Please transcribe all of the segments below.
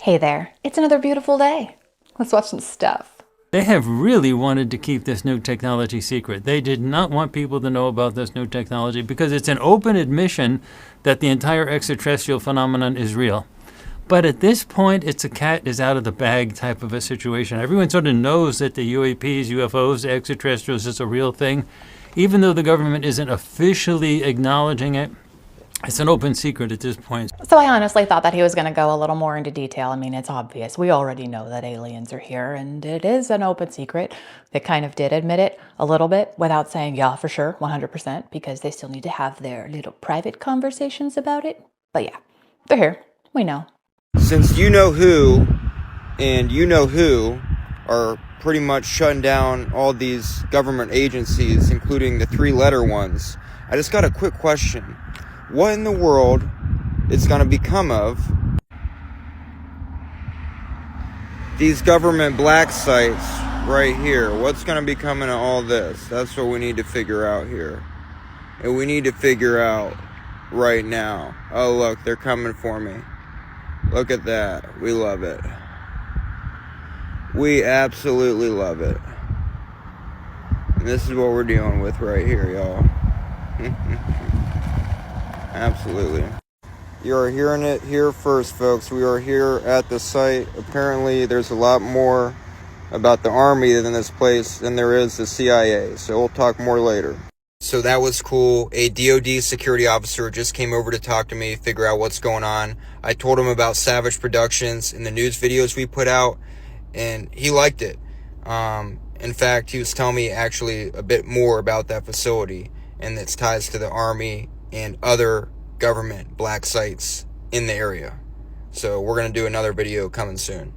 Hey there, it's another beautiful day. Let's watch some stuff. They have really wanted to keep this new technology secret. They did not want people to know about this new technology because it's an open admission that the entire extraterrestrial phenomenon is real. But at this point, it's a cat is out of the bag type of a situation. Everyone sort of knows that the UAPs, UFOs, extraterrestrials is a real thing. Even though the government isn't officially acknowledging it, it's an open secret at this point. So I honestly thought that he was going to go a little more into detail. I mean, it's obvious. We already know that aliens are here, and it is an open secret. They kind of did admit it a little bit without saying, yeah, for sure, 100%, because they still need to have their little private conversations about it. But yeah, they're here. We know. Since you know who and you know who are pretty much shutting down all these government agencies, including the three-letter ones, I just got a quick question. What in the world is going to become of these government black sites right here? What's going to be coming of all this? That's what we need to figure out here. And we need to figure out right now. Oh, look, they're coming for me. Look at that. We love it. We absolutely love it. And this is what we're dealing with right here, y'all. Absolutely. You are hearing it here first, folks. We are here at the site. Apparently, there's a lot more about the Army in this place than there is the CIA. So we'll talk more later. So that was cool. A DoD security officer just came over to talk to me, figure out what's going on. I told him about Savage Productions and the news videos we put out, and he liked it. In fact, he was telling me actually a bit more about that facility and its ties to the Army and other government black sites in the area. So we're going to do another video coming soon.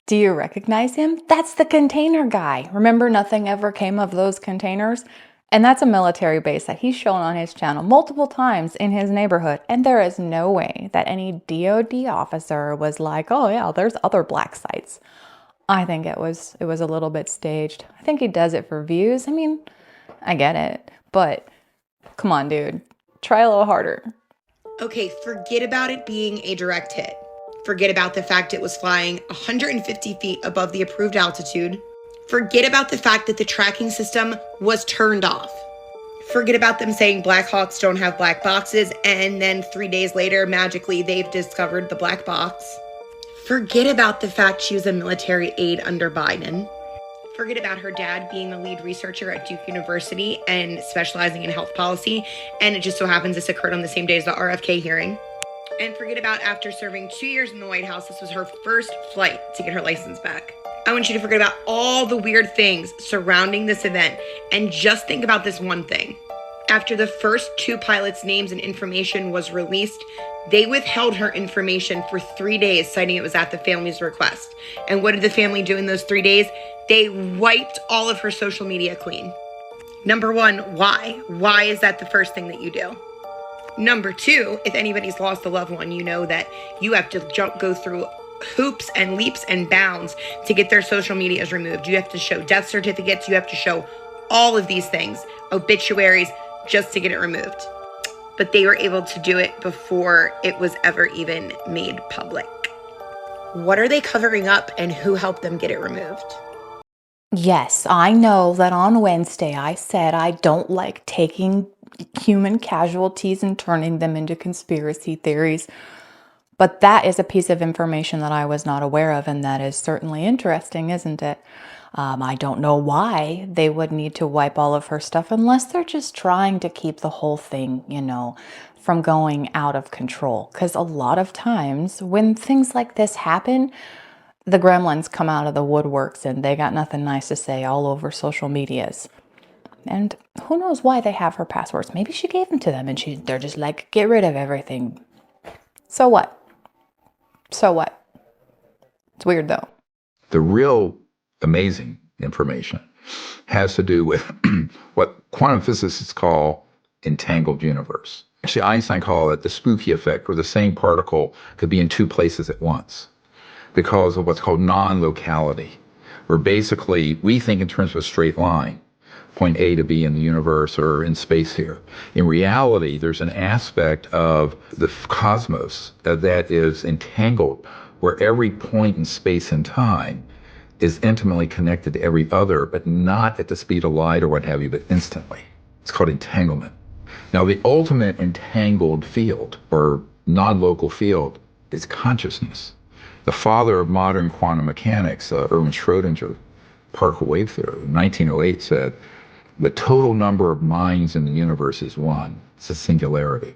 Do you recognize him? That's the container guy. Remember, nothing ever came of those containers? And that's a military base that he's shown on his channel multiple times in his neighborhood. And there is no way that any DoD officer was like, oh yeah, there's other black sites. I think it was a little bit staged. I think he does it for views. I mean, I get it, but come on, dude. Try a little harder. Okay, forget about it being a direct hit. Forget about the fact it was flying 150 feet above the approved altitude. Forget about the fact that the tracking system was turned off. Forget about them saying Black Hawks don't have black boxes, and then 3 days later, magically, they've discovered the black box. Forget about the fact she was a military aide under Biden. Forget about her dad being the lead researcher at Duke University and specializing in health policy, and it just so happens this occurred on the same day as the RFK hearing. And forget about after serving 2 years in the White House, this was her first flight to get her license back. I want you to forget about all the weird things surrounding this event and just think about this one thing. After the first two pilots' names and information was released, they withheld her information for 3 days, citing it was at the family's request. And what did the family do in those 3 days? They wiped all of her social media clean. Number one, why? Why is that the first thing that you do? Number two, if anybody's lost a loved one, you know that you have to go through hoops and leaps and bounds to get their social medias removed. You have to show death certificates. You have to show all of these things, obituaries, just to get it removed. But they were able to do it before it was ever even made public. What are they covering up, and who helped them get it removed? Yes, I know that on Wednesday I said I don't like taking human casualties and turning them into conspiracy theories. But that is a piece of information that I was not aware of, and that is certainly interesting, isn't it? I don't know why they would need to wipe all of her stuff unless they're just trying to keep the whole thing, from going out of control. Because a lot of times when things like this happen, the gremlins come out of the woodworks and they got nothing nice to say all over social medias. And who knows why they have her passwords. Maybe she gave them to them and they're just like, get rid of everything. So what? So what? It's weird though. The real amazing information has to do with what quantum physicists call entangled universe. Actually, Einstein called it the spooky effect, where the same particle could be in two places at once because of what's called non-locality, where basically we think in terms of a straight line, point A to B in the universe or in space here. In reality, there's an aspect of the cosmos that is entangled where every point in space and time is intimately connected to every other, but not at the speed of light or what have you, but instantly. It's called entanglement. Now, the ultimate entangled field or non-local field is consciousness. The father of modern quantum mechanics, Erwin Schrödinger, particle wave theory, in 1908 said, the total number of minds in the universe is one. It's a singularity.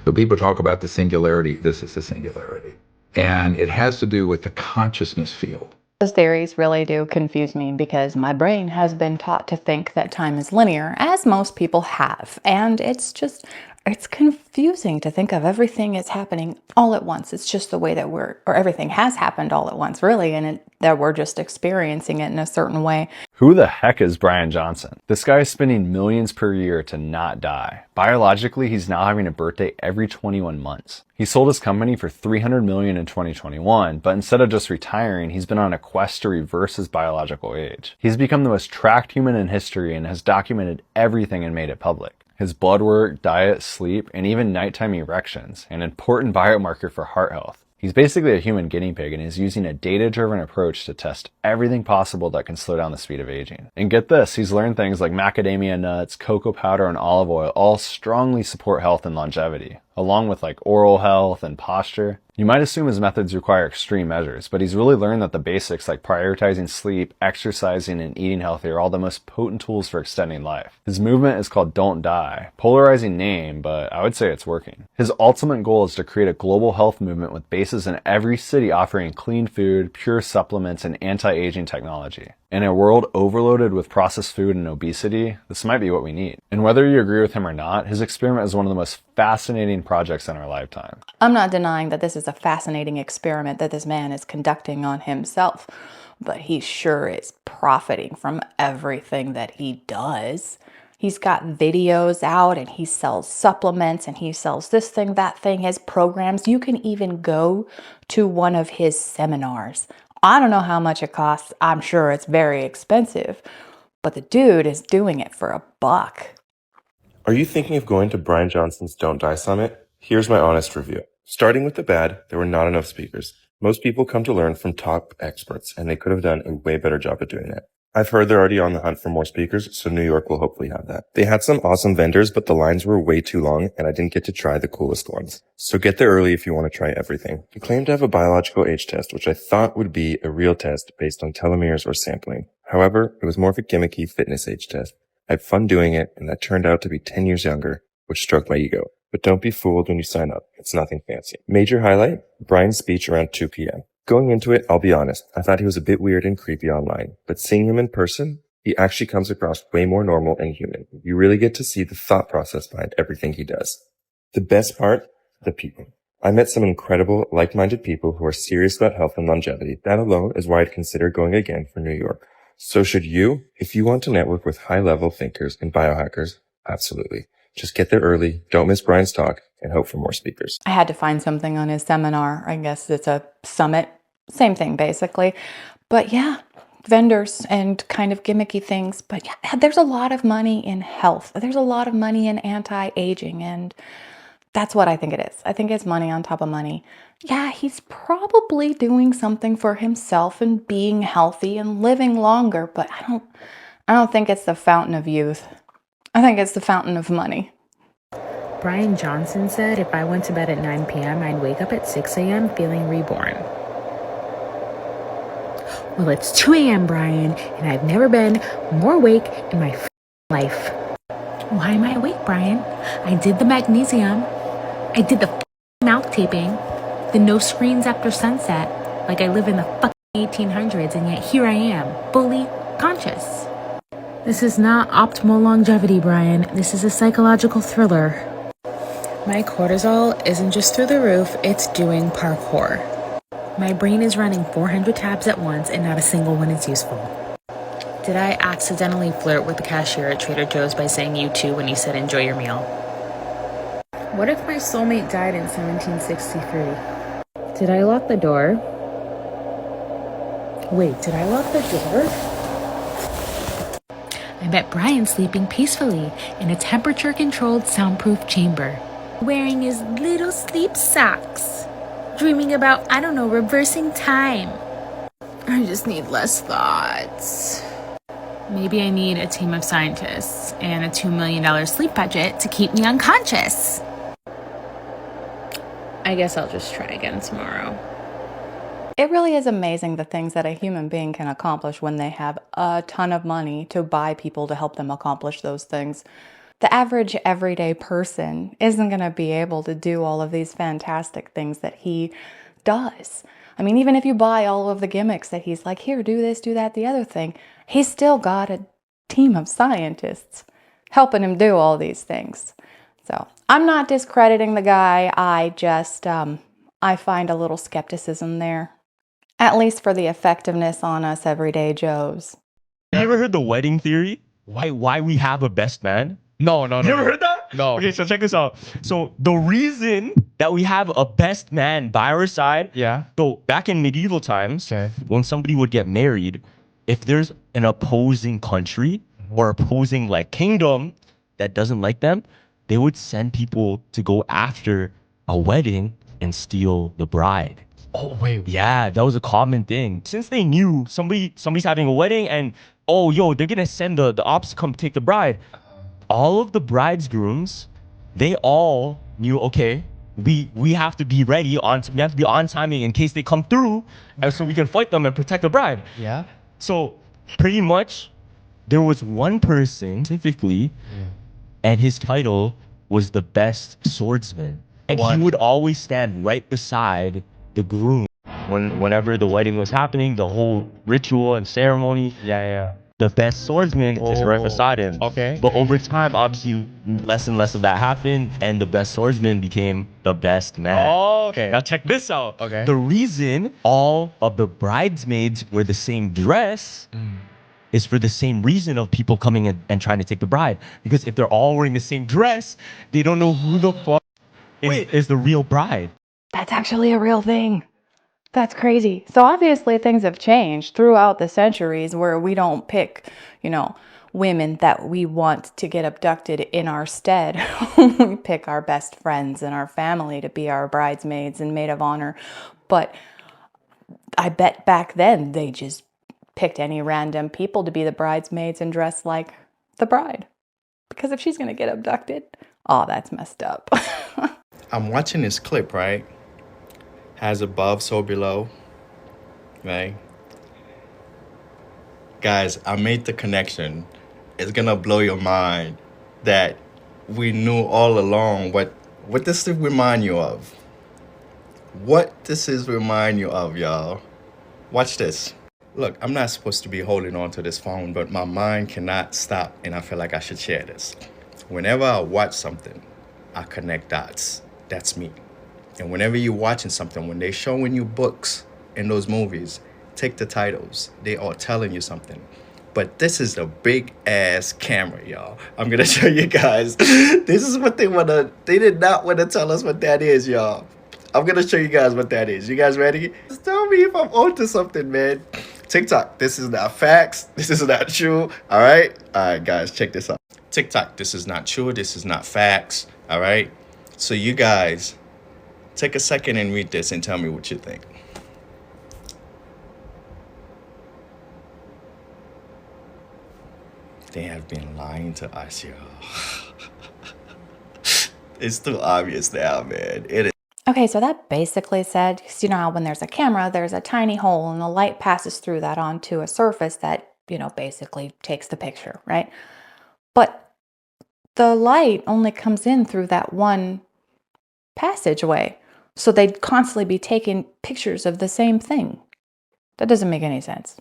So people talk about the singularity. This is the singularity. And it has to do with the consciousness field. Those theories really do confuse me because my brain has been taught to think that time is linear, as most people have. And it's confusing to think of everything is happening all at once. It's just the way that everything has happened all at once, really, and that we're just experiencing it in a certain way. Who the heck is Brian Johnson? This guy is spending millions per year to not die. Biologically, he's now having a birthday every 21 months. He sold his company for $300 million in 2021, but instead of just retiring, he's been on a quest to reverse his biological age. He's become the most tracked human in history and has documented everything and made it public. His blood work, diet, sleep, and even nighttime erections, an important biomarker for heart health. He's basically a human guinea pig and is using a data-driven approach to test everything possible that can slow down the speed of aging. And get this, he's learned things like macadamia nuts, cocoa powder, and olive oil all strongly support health and longevity, along with like oral health and posture. You might assume his methods require extreme measures, but he's really learned that the basics like prioritizing sleep, exercising, and eating healthy are all the most potent tools for extending life. His movement is called Don't Die. Polarizing name, but I would say it's working. His ultimate goal is to create a global health movement with bases in every city offering clean food, pure supplements, and anti-aging technology. In a world overloaded with processed food and obesity, this might be what we need. And whether you agree with him or not, his experiment is one of the most fascinating projects in our lifetime. I'm not denying that this is a fascinating experiment that this man is conducting on himself, but he sure is profiting from everything that he does. He's got videos out and he sells supplements and he sells this thing, that thing, his programs. You can even go to one of his seminars. I don't know how much it costs. I'm sure it's very expensive, but the dude is doing it for $1. Are you thinking of going to Brian Johnson's Don't Die Summit? Here's my honest review. Starting with the bad, there were not enough speakers. Most people come to learn from top experts, and they could have done a way better job at doing that. I've heard they're already on the hunt for more speakers, so New York will hopefully have that. They had some awesome vendors, but the lines were way too long, and I didn't get to try the coolest ones. So get there early if you want to try everything. He claimed to have a biological age test, which I thought would be a real test based on telomeres or sampling. However, it was more of a gimmicky fitness age test. I had fun doing it, and that turned out to be 10 years younger, which stroked my ego. But don't be fooled when you sign up. It's nothing fancy. Major highlight, Brian's speech around 2 p.m. Going into it, I'll be honest, I thought he was a bit weird and creepy online. But seeing him in person, he actually comes across way more normal and human. You really get to see the thought process behind everything he does. The best part, the people. I met some incredible, like-minded people who are serious about health and longevity. That alone is why I'd consider going again for New York. So should you, if you want to network with high-level thinkers and biohackers, absolutely. Just get there early, don't miss Brian's talk, and hope for more speakers. I had to find something on his seminar. I guess it's a summit. Same thing, basically. But yeah, vendors and kind of gimmicky things. But yeah, there's a lot of money in health. There's a lot of money in anti-aging, and that's what I think it is. I think it's money on top of money. Yeah, he's probably doing something for himself and being healthy and living longer, but I don't think it's the fountain of youth. I think it's the fountain of money. Brian Johnson said if I went to bed at 9 p.m., I'd wake up at 6 a.m. feeling reborn. Well, it's 2 a.m., Brian, and I've never been more awake in my life. Why am I awake, Brian? I did the magnesium. I did the mouth taping. The no screens after sunset. Like I live in the 1800s, and yet here I am, fully conscious. This is not optimal longevity, Brian. This is a psychological thriller. My cortisol isn't just through the roof, it's doing parkour. My brain is running 400 tabs at once and not a single one is useful. Did I accidentally flirt with the cashier at Trader Joe's by saying you too when he said enjoy your meal? What if my soulmate died in 1763? Did I lock the door? Wait, did I lock the door? I met Brian sleeping peacefully in a temperature-controlled soundproof chamber, wearing his little sleep socks. dreaming about, I don't know, reversing time. I just need less thoughts. Maybe I need a team of scientists and a $2 million sleep budget to keep me unconscious. I guess I'll just try again tomorrow. It really is amazing the things that a human being can accomplish when they have a ton of money to buy people to help them accomplish those things. The average everyday person isn't going to be able to do all of these fantastic things that he does. I mean, even if you buy all of the gimmicks that he's like, here, do this, do that, the other thing, he's still got a team of scientists helping him do all these things. So I'm not discrediting the guy. I just, I find a little skepticism there, at least for the effectiveness on us everyday Joes. You ever heard the wedding theory? Why we have a best man? No. You never heard that? No. Okay, so check this out. So the reason that we have a best man by our side, Yeah. so back in medieval times, Okay. when somebody would get married, if there's an opposing country or opposing like kingdom that doesn't like them, they would send people to go after a wedding and steal the bride. Oh, wait. Yeah, that was a common thing. Since they knew somebody's having a wedding and oh yo, they're gonna send the ops to come take the bride. All of the bridegrooms, they all knew, okay, we have to be ready we have to be on timing in case they come through, and so we can fight them and protect the bride. Yeah. So pretty much there was one person specifically, and his title was the best swordsman. And he would always stand right beside the groom. Whenever the wedding was happening, the whole ritual and ceremony, Yeah. the best swordsman is right beside him. Okay. But over time, obviously, less and less of that happened, and the best swordsman became the best man. Oh, okay. Now check this out. Okay. The reason all of the bridesmaids wear the same dress is for the same reason of people coming in and trying to take the bride. Because if they're all wearing the same dress, they don't know who the fuck is the real bride. That's actually a real thing. That's crazy. So obviously things have changed throughout the centuries where we don't pick, women that we want to get abducted in our stead. We pick our best friends and our family to be our bridesmaids and maid of honor. But I bet back then they just picked any random people to be the bridesmaids and dress like the bride. Because if she's going to get abducted, oh, that's messed up. I'm watching this clip, right? Has above, so below, right? Guys, I made the connection. It's gonna blow your mind that we knew all along what this remind you of. What this is remind you of, y'all. Watch this. Look, I'm not supposed to be holding on to this phone, but my mind cannot stop, and I feel like I should share this. Whenever I watch something, I connect dots. That's me. And whenever you're watching something, when they're showing you books in those movies, take the titles. They are telling you something. But this is a big ass camera, y'all. I'm gonna show you guys. This is what they did not want to tell us what that is, y'all. I'm gonna show you guys what that is. You guys ready? Just tell me if I'm onto something, man. TikTok, this is not facts. This is not true. All right, guys, check this out. TikTok, this is not true. This is not facts. All right. So you guys, take a second and read this and tell me what you think. They have been lying to us, y'all. It's too obvious now, man. It is. Okay, so that basically said, because you know how when there's a camera, there's a tiny hole and the light passes through that onto a surface that, basically takes the picture, right? But the light only comes in through that one passageway. So they'd constantly be taking pictures of the same thing. That doesn't make any sense.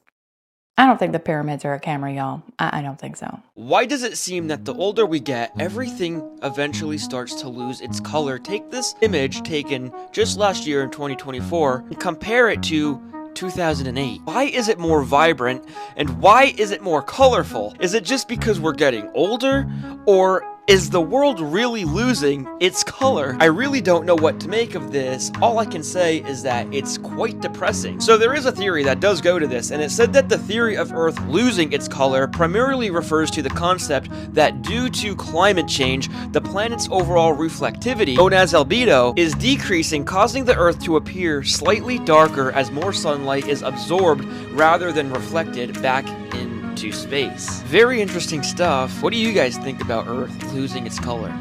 I don't think the pyramids are a camera, y'all. I don't think so. Why does it seem that the older we get, everything eventually starts to lose its color? Take this image taken just last year in 2024 and compare it to 2008. Why is it more vibrant and why is it more colorful? Is it just because we're getting older, or Is the world really losing its color? I really don't know what to make of this. All I can say is that it's quite depressing. So there is a theory that does go to this, and it said that the theory of Earth losing its color primarily refers to the concept that due to climate change, the planet's overall reflectivity, known as albedo, is decreasing, causing the Earth to appear slightly darker as more sunlight is absorbed rather than reflected back into space. Very interesting stuff. What do you guys think about Earth losing its color?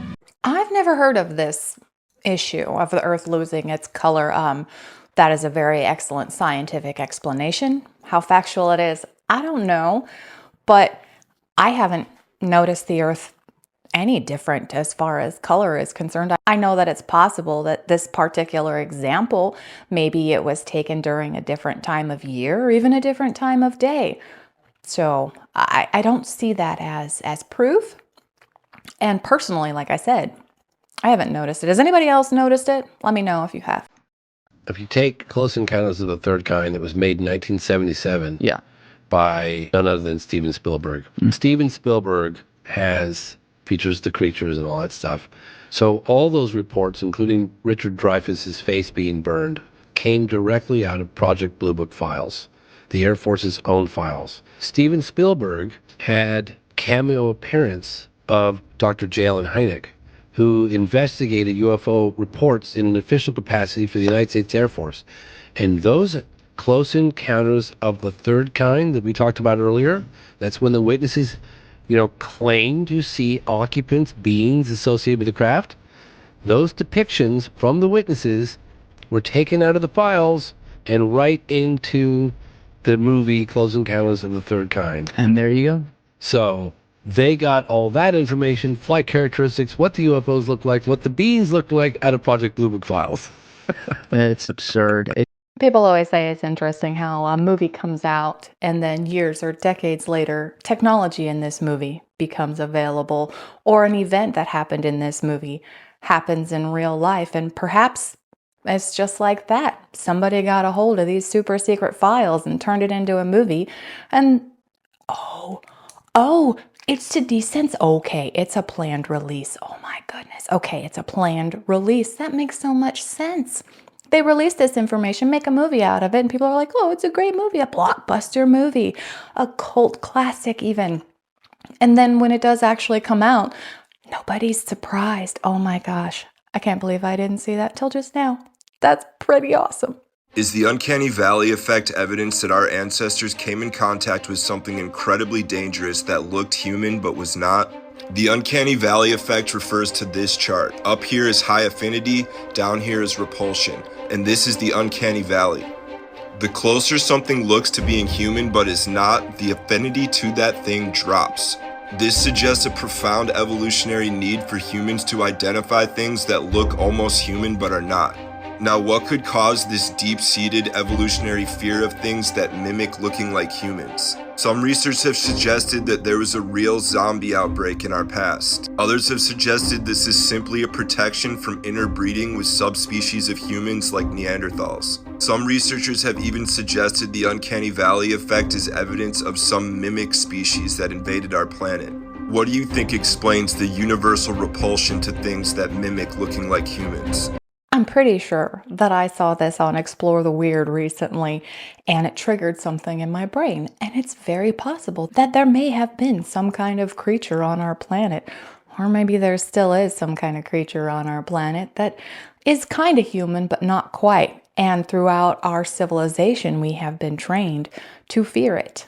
I've never heard of this issue of the Earth losing its color. That is a very excellent scientific explanation. How factual it is, I don't know, but I haven't noticed the Earth any different as far as color is concerned. I know that it's possible that this particular example, maybe it was taken during a different time of year or even a different time of day. So I don't see that as proof. And personally, like I said, I haven't noticed it. Has anybody else noticed it? Let me know if you have. If you take Close Encounters of the Third Kind, it was made in 1977 Yeah. by none other than Steven Spielberg. Steven Spielberg has features the creatures and all that stuff. So all those reports, including Richard Dreyfuss's face being burned, came directly out of Project Blue Book files, the Air Force's own files. Steven Spielberg had cameo appearance of Dr. J. Allen Hynek, who investigated UFO reports in an official capacity for the United States Air Force. And those close encounters of the third kind that we talked about earlier, that's when the witnesses, claim to see occupants, beings associated with the craft. Those depictions from the witnesses were taken out of the files and right into the movie Close Encounters of the Third Kind. And there you go. So they got all that information, flight characteristics, what the UFOs look like, what the beings look like out of Project Blue Book files. It's absurd. People always say it's interesting how a movie comes out and then years or decades later, technology in this movie becomes available, or an event that happened in this movie happens in real life. And perhaps it's just like that. Somebody got a hold of these super secret files and turned it into a movie. And it's to descent. Okay, it's a planned release. Oh my goodness. Okay, it's a planned release. That makes so much sense. They release this information, make a movie out of it, and people are like, oh, it's a great movie, a blockbuster movie, a cult classic even. And then when it does actually come out, nobody's surprised. Oh my gosh, I can't believe I didn't see that till just now. That's pretty awesome. Is the uncanny valley effect evidence that our ancestors came in contact with something incredibly dangerous that looked human but was not? The uncanny valley effect refers to this chart. Up here is high affinity, down here is repulsion, and this is the uncanny valley. The closer something looks to being human but is not, the affinity to that thing drops. This suggests a profound evolutionary need for humans to identify things that look almost human but are not. Now, what could cause this deep-seated evolutionary fear of things that mimic looking like humans? Some research have suggested that there was a real zombie outbreak in our past. Others have suggested this is simply a protection from interbreeding with subspecies of humans like Neanderthals. Some researchers have even suggested the uncanny valley effect is evidence of some mimic species that invaded our planet. What do you think explains the universal repulsion to things that mimic looking like humans? I'm pretty sure that I saw this on Explore the Weird recently, and it triggered something in my brain. And it's very possible that there may have been some kind of creature on our planet, or maybe there still is some kind of creature on our planet that is kind of human, but not quite. And throughout our civilization, we have been trained to fear it.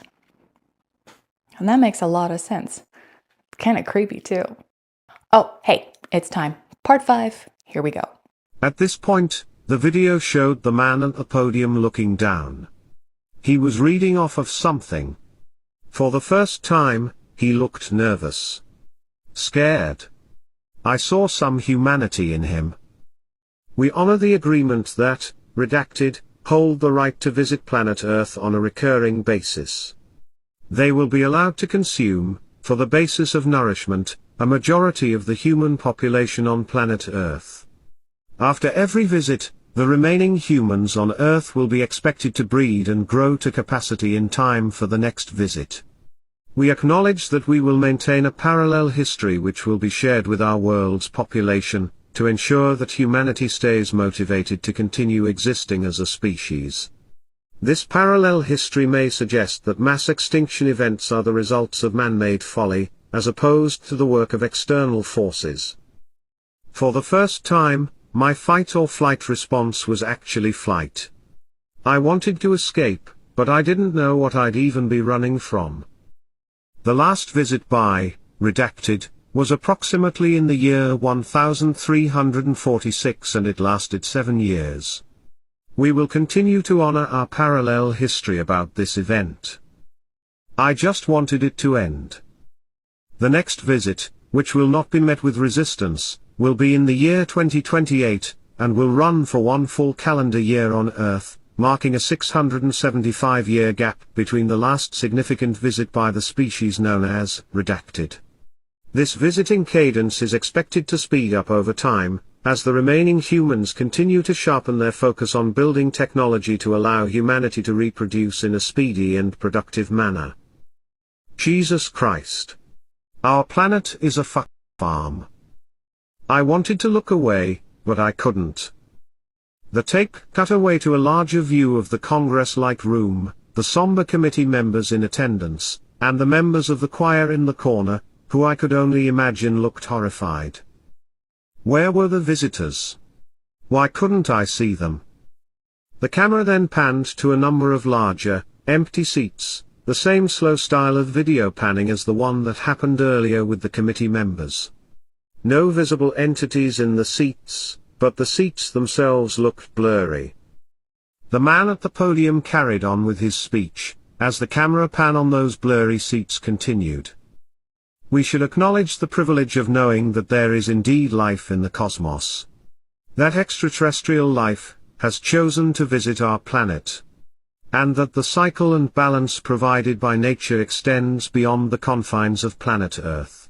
And that makes a lot of sense. Kind of creepy too. Oh, hey, it's time. Part 5. Here we go. At this point, the video showed the man at the podium looking down. He was reading off of something. For the first time, he looked nervous. Scared. I saw some humanity in him. We honor the agreement that, redacted, hold the right to visit planet Earth on a recurring basis. They will be allowed to consume, for the basis of nourishment, a majority of the human population on planet Earth. After every visit, the remaining humans on Earth will be expected to breed and grow to capacity in time for the next visit. We acknowledge that we will maintain a parallel history which will be shared with our world's population, to ensure that humanity stays motivated to continue existing as a species. This parallel history may suggest that mass extinction events are the results of man-made folly, as opposed to the work of external forces. For the first time, my fight or flight response was actually flight. I wanted to escape, but I didn't know what I'd even be running from. The last visit by, redacted, was approximately in the year 1346 and it lasted 7 years. We will continue to honor our parallel history about this event. I just wanted it to end. The next visit, which will not be met with resistance, will be in the year 2028, and will run for 1 full calendar year on Earth, marking a 675-year gap between the last significant visit by the species known as redacted. This visiting cadence is expected to speed up over time, as the remaining humans continue to sharpen their focus on building technology to allow humanity to reproduce in a speedy and productive manner. Jesus Christ. Our planet is a farm. I wanted to look away, but I couldn't. The tape cut away to a larger view of the Congress-like room, the somber committee members in attendance, and the members of the choir in the corner, who I could only imagine looked horrified. Where were the visitors? Why couldn't I see them? The camera then panned to a number of larger, empty seats, the same slow style of video panning as the one that happened earlier with the committee members. No visible entities in the seats, but the seats themselves looked blurry. The man at the podium carried on with his speech, as the camera pan on those blurry seats continued. We should acknowledge the privilege of knowing that there is indeed life in the cosmos. That extraterrestrial life has chosen to visit our planet. And that the cycle and balance provided by nature extends beyond the confines of planet Earth.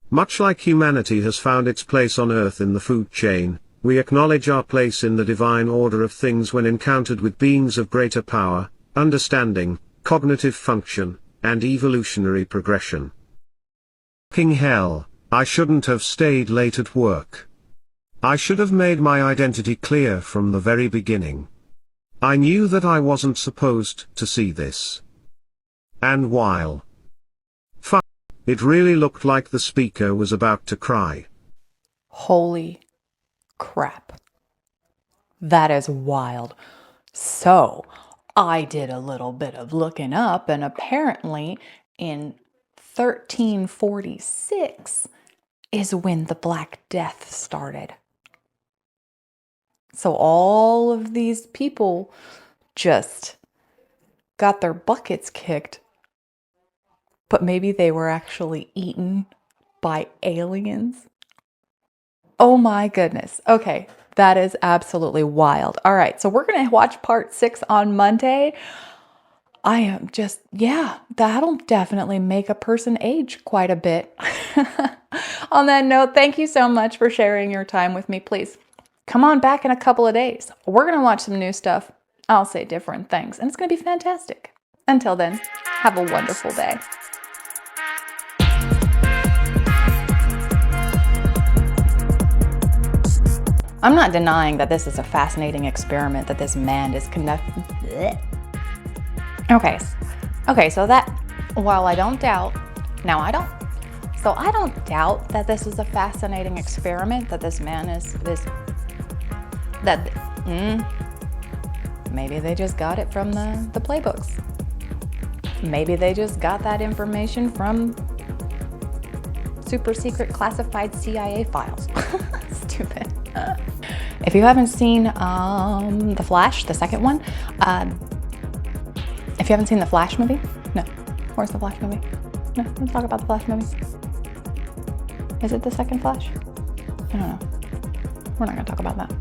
Much like humanity has found its place on Earth in the food chain, we acknowledge our place in the divine order of things when encountered with beings of greater power, understanding, cognitive function, and evolutionary progression. Fucking hell, I shouldn't have stayed late at work. I should have made my identity clear from the very beginning. I knew that I wasn't supposed to see this. And while it really looked like the speaker was about to cry. Holy crap. That is wild. So, I did a little bit of looking up, and apparently in 1346 is when the Black Death started. So all of these people just got their buckets kicked, but maybe they were actually eaten by aliens. Oh my goodness. Okay, that is absolutely wild. All right, so we're going to watch part 6 on Monday. I am just, yeah, that'll definitely make a person age quite a bit. On that note, thank you so much for sharing your time with me. Please come on back in a couple of days. We're going to watch some new stuff. I'll say different things, and it's going to be fantastic. Until then, have a wonderful day. I'm not denying that this is a fascinating experiment that this man is conducting. Okay, so that, while I don't doubt that this is a fascinating experiment that this man maybe they just got it from the playbooks. Maybe they just got that information from super secret classified CIA files. Stupid. If you haven't seen The Flash, the second one, if you haven't seen the Flash movie, no. Where's the Flash movie? No, let's talk about the Flash movie. Is it the second Flash? I don't know. We're not gonna talk about that.